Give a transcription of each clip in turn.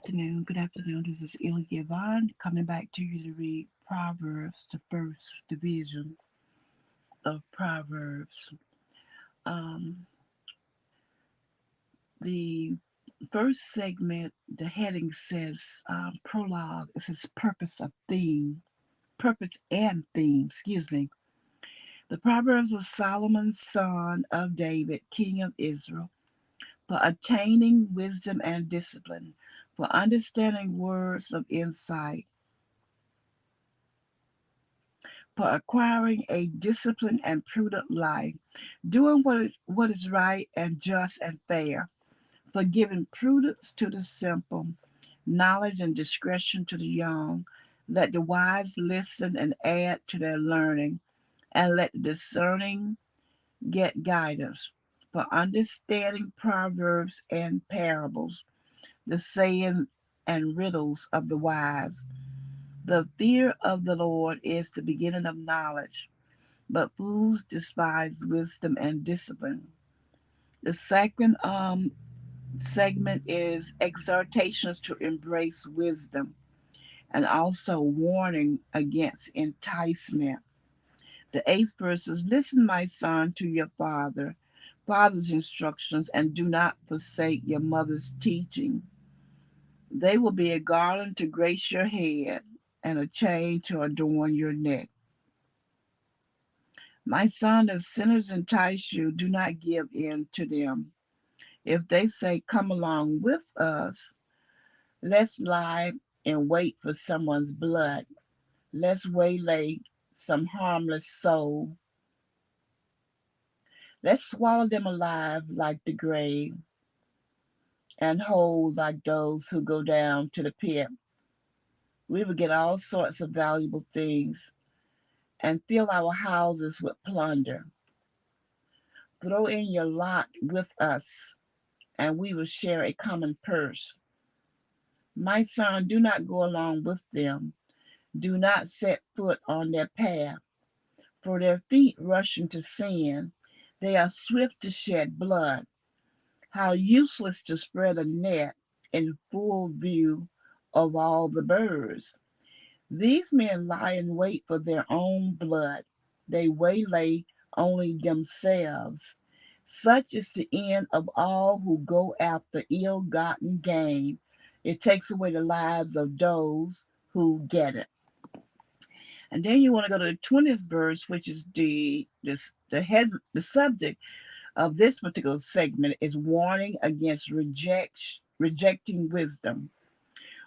afternoon. Good afternoon. This is Ilya Yvonne coming back to you to read Proverbs, the first division of Proverbs. Um, the first segment, the heading says prologue. It says purpose and theme. Excuse me. The Proverbs of Solomon, son of David, king of Israel, for attaining wisdom and discipline, for understanding words of insight, for acquiring a disciplined and prudent life, doing what is right and just and fair, for giving prudence to the simple, knowledge and discretion to the young. Let the wise listen and add to their learning, and let the discerning get guidance, for understanding proverbs and parables, the saying and riddles of the wise. The fear of the Lord is the beginning of knowledge, but fools despise wisdom and discipline. The second segment is exhortations to embrace wisdom and also warning against enticement. The eighth verse is, listen, my son, to your father's instructions, and do not forsake your mother's teaching. They will be a garland to grace your head and a chain to adorn your neck. My son, if sinners entice you, do not give in to them. If they say, come along with us, let's lie in wait for someone's blood. Let's waylay some harmless soul. Let's swallow them alive like the grave and whole like those who go down to the pit. We will get all sorts of valuable things and fill our houses with plunder. Throw in your lot with us, and we will share a common purse. My son, do not go along with them. Do not set foot on their path, for their feet rush into sin. They are swift to shed blood. How useless to spread a net in full view of all the birds. These men lie in wait for their own blood. They waylay only themselves. Such is the end of all who go after ill gotten gain. It takes away the lives of those who get it. And then you want to go to the 20th verse, which is the subject of this particular segment is warning against rejecting wisdom.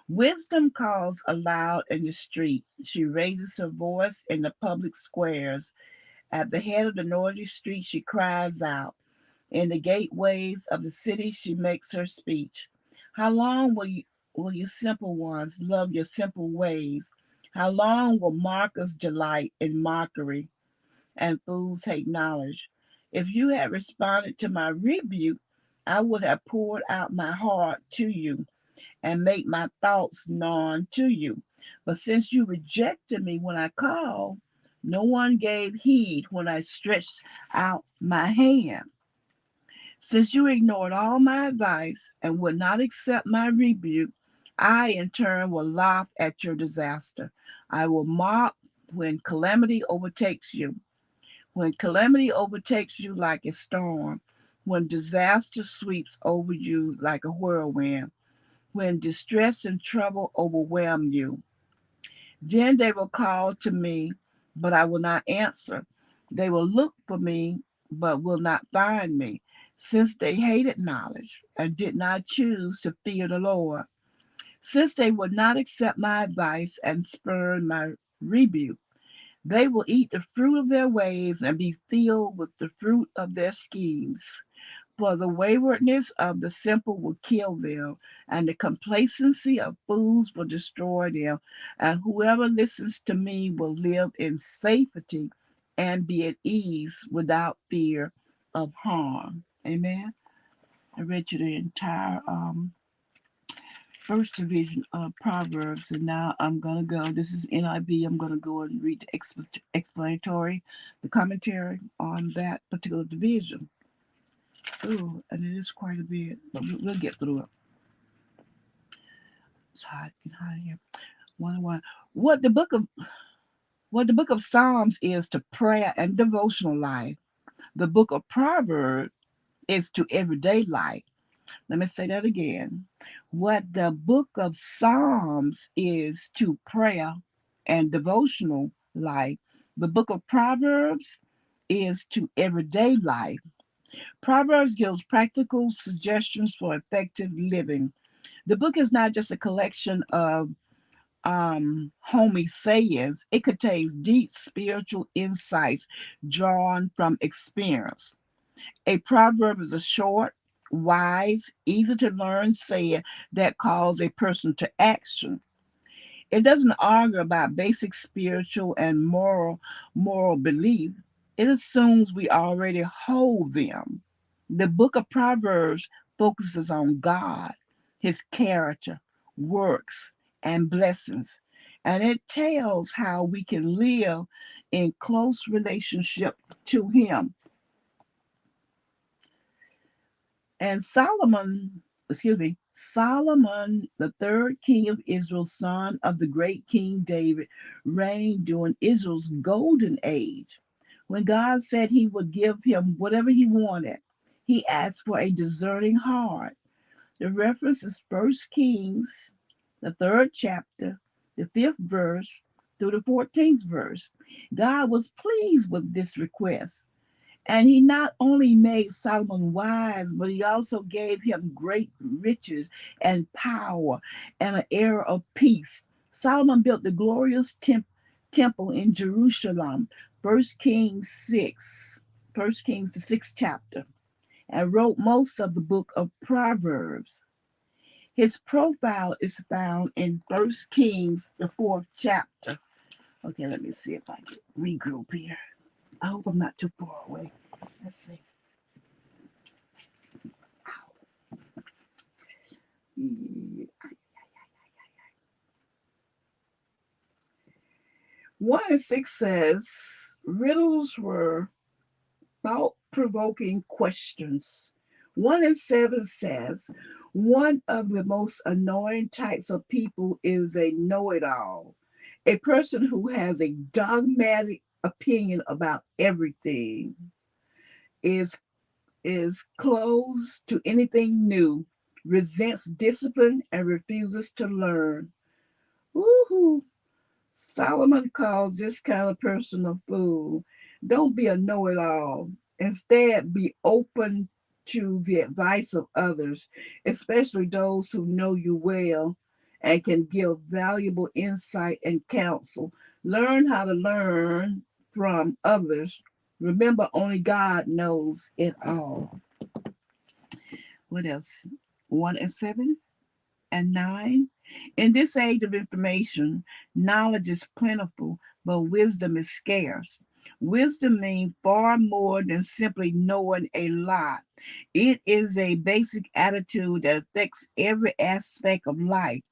Wisdom calls aloud in the streets. She raises her voice in the public squares. At the head of the noisy street, she cries out. In the gateways of the city, she makes her speech. How long will you simple ones love your simple ways? How long will mockers delight in mockery and fools hate knowledge? If you had responded to my rebuke, I would have poured out my heart to you and made my thoughts known to you. But since you rejected me when I called, no one gave heed when I stretched out my hand. Since you ignored all my advice and would not accept my rebuke, I in turn will laugh at your disaster. I will mock when calamity overtakes you. When calamity overtakes you like a storm, when disaster sweeps over you like a whirlwind, when distress and trouble overwhelm you, then they will call to me, but I will not answer. They will look for me, but will not find me, since they hated knowledge and did not choose to fear the Lord. Since they would not accept my advice and spurn my rebuke, they will eat the fruit of their ways and be filled with the fruit of their schemes. For the waywardness of the simple will kill them, and the complacency of fools will destroy them. And whoever listens to me will live in safety and be at ease without fear of harm. Amen. I read you the entire first division of Proverbs, and now I'm going to go. This is NIV. I'm going to go and read the explanatory, the commentary on that particular division. Oh, and it is quite a bit, but we'll get through it. It's hot. Get hot in here. One. What the book of what the book of Psalms is to prayer and devotional life, the book of Proverbs is to everyday life. Let me say that again. What the book of Psalms is to prayer and devotional life, the book of Proverbs is to everyday life. Proverbs gives practical suggestions for effective living. The book is not just a collection of homey sayings, it contains deep spiritual insights drawn from experience. A proverb is a short, wise, easy to learn saying that calls a person to action. It doesn't argue about basic spiritual and moral belief. It assumes we already hold them. The book of Proverbs focuses on God, his character, works, and blessings, and it tells how we can live in close relationship to him. And Solomon, the third king of Israel, son of the great King David, reigned during Israel's golden age. When God said he would give him whatever he wanted, he asked for a discerning heart. The reference is First Kings, the third chapter, the fifth verse through the 14th verse. God was pleased with this request. And he not only made Solomon wise, but he also gave him great riches and power and an era of peace. Solomon built the glorious temple in Jerusalem, First Kings 6, First Kings the sixth chapter, and wrote most of the book of Proverbs. His profile is found in First Kings, the fourth chapter. Okay, let me see if I can regroup here. I hope I'm not too far away. Let's see. Yeah. 1 and 6 says, riddles were thought provoking questions. 1 and 7 says, one of the most annoying types of people is a know it all, a person who has a dogmatic opinion about everything, is, is closed to anything new, resents discipline, and refuses to learn. Woohoo! Solomon calls this kind of person a fool. Don't be a know it all. Instead, be open to the advice of others, especially those who know you well and can give valuable insight and counsel. Learn how to learn from others. Remember, only God knows it all. What else? 1 and 7 and 9. In this age of information, knowledge is plentiful, but wisdom is scarce. Wisdom means far more than simply knowing a lot. It is a basic attitude that affects every aspect of life.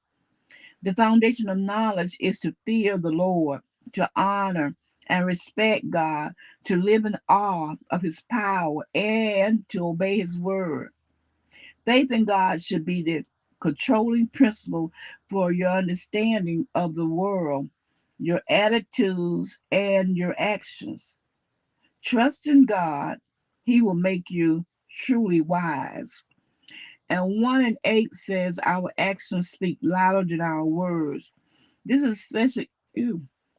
The foundation of knowledge is to fear the Lord, to honor and respect God, to live in awe of his power, and to obey his word. Faith in God should be the controlling principle for your understanding of the world, your attitudes, and your actions. Trust in God, He will make you truly wise. And 1 and 8 says, our actions speak louder than our words. This is especially,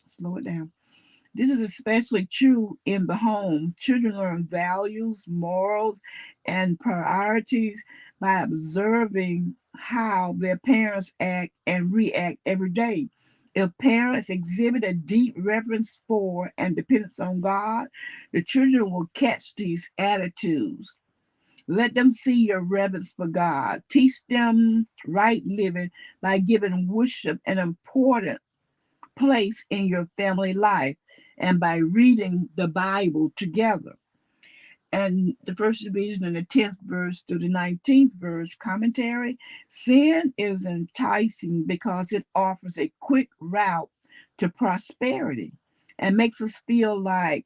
slow it down. This is especially true in the home. Children learn values, morals, and priorities by observing how their parents act and react every day. If parents exhibit a deep reverence for and dependence on God, the children will catch these attitudes. Let them see your reverence for God. Teach them right living by giving worship an important place in your family life and by reading the Bible together. And the first division in the 10th verse through the 19th verse commentary, sin is enticing because it offers a quick route to prosperity and makes us feel like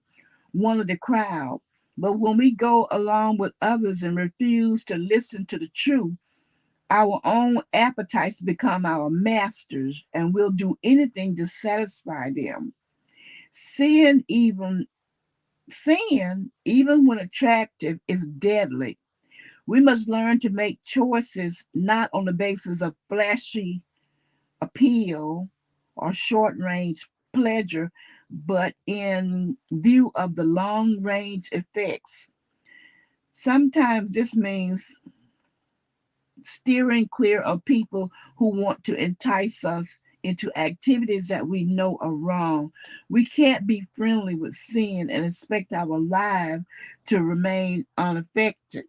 one of the crowd. But when we go along with others and refuse to listen to the truth, Our own appetites become our masters, and we'll do anything to satisfy them. Sin, even even when attractive, is deadly. We must learn to make choices not on the basis of flashy appeal or short range pleasure, but in view of the long range effects. Sometimes this means steering clear of people who want to entice us into activities that we know are wrong. We can't be friendly with sin and expect our life to remain unaffected.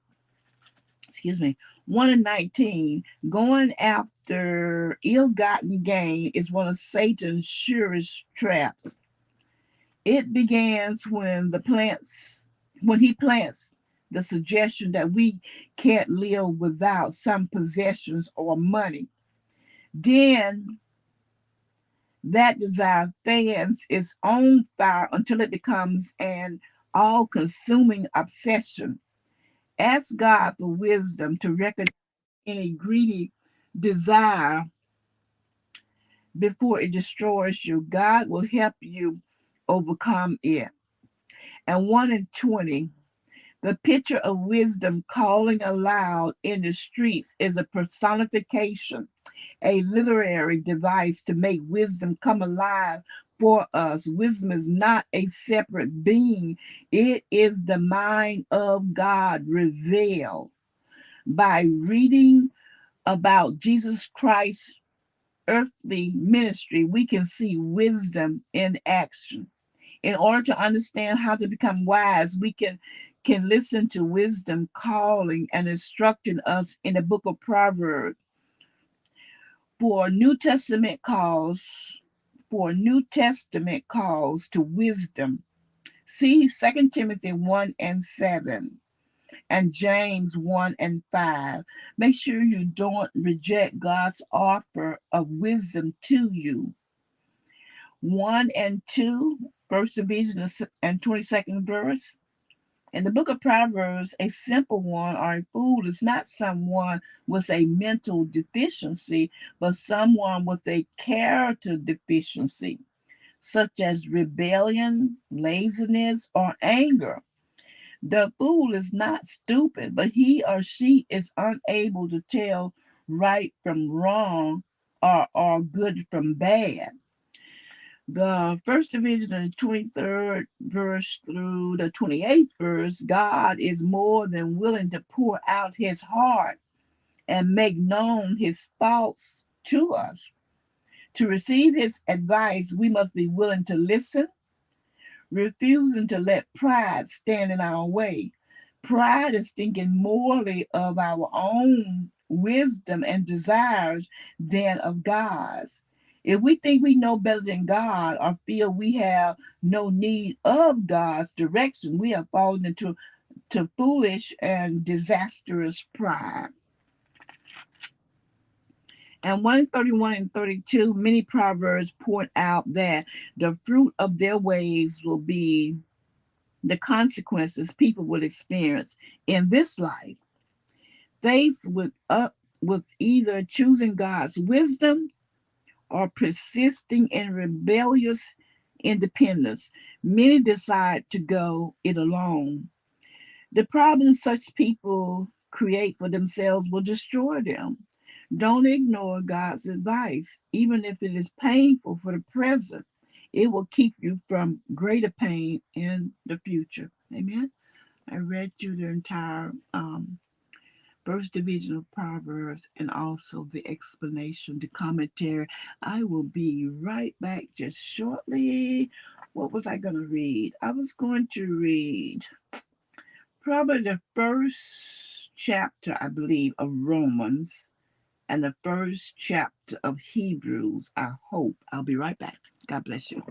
Excuse me. 1 in 19, going after ill gotten gain is one of Satan's surest traps. It begins when he plants the suggestion that we can't live without some possessions or money. Then that desire fans its own fire until it becomes an all consuming obsession. Ask God for wisdom to recognize any greedy desire before it destroys you. God will help you overcome it. And 1 in 20, the picture of wisdom calling aloud in the streets is a personification, a literary device to make wisdom come alive for us. Wisdom is not a separate being, it is the mind of God revealed. By reading about Jesus Christ's earthly ministry, we can see wisdom in action. In order to understand how to become wise, we can listen to wisdom calling and instructing us in the book of Proverbs. For New Testament calls, for New Testament calls to wisdom, see 2 Timothy 1 and 7 and James 1 and 5. Make sure you don't reject God's offer of wisdom to you. 1 and 2, first division and 22nd verse. In the book of Proverbs, a simple one or a fool is not someone with a mental deficiency, but someone with a character deficiency, such as rebellion, laziness, or anger. The fool is not stupid, but he or she is unable to tell right from wrong or good from bad. The first division, the 23rd verse through the 28th verse, God is more than willing to pour out his heart and make known his thoughts to us. To receive his advice, we must be willing to listen, refusing to let pride stand in our way. Pride is thinking morally of our own wisdom and desires than of God's. If we think we know better than God or feel we have no need of God's direction, we have fallen into foolish and disastrous pride. And 131 and 32, many proverbs point out that the fruit of their ways will be the consequences people will experience in this life. Faced with either choosing God's wisdom or persisting in rebellious independence, many decide to go it alone. The problems such people create for themselves will destroy them. Don't ignore God's advice, even if it is painful for the present. It will keep you from greater pain in the future. Amen. I read you the entire first division of Proverbs and also the explanation, the commentary. I will be right back just shortly. What was I going to read? I was going to read probably the first chapter, I believe, of Romans and the first chapter of Hebrews. I hope. I'll be right back. God bless you.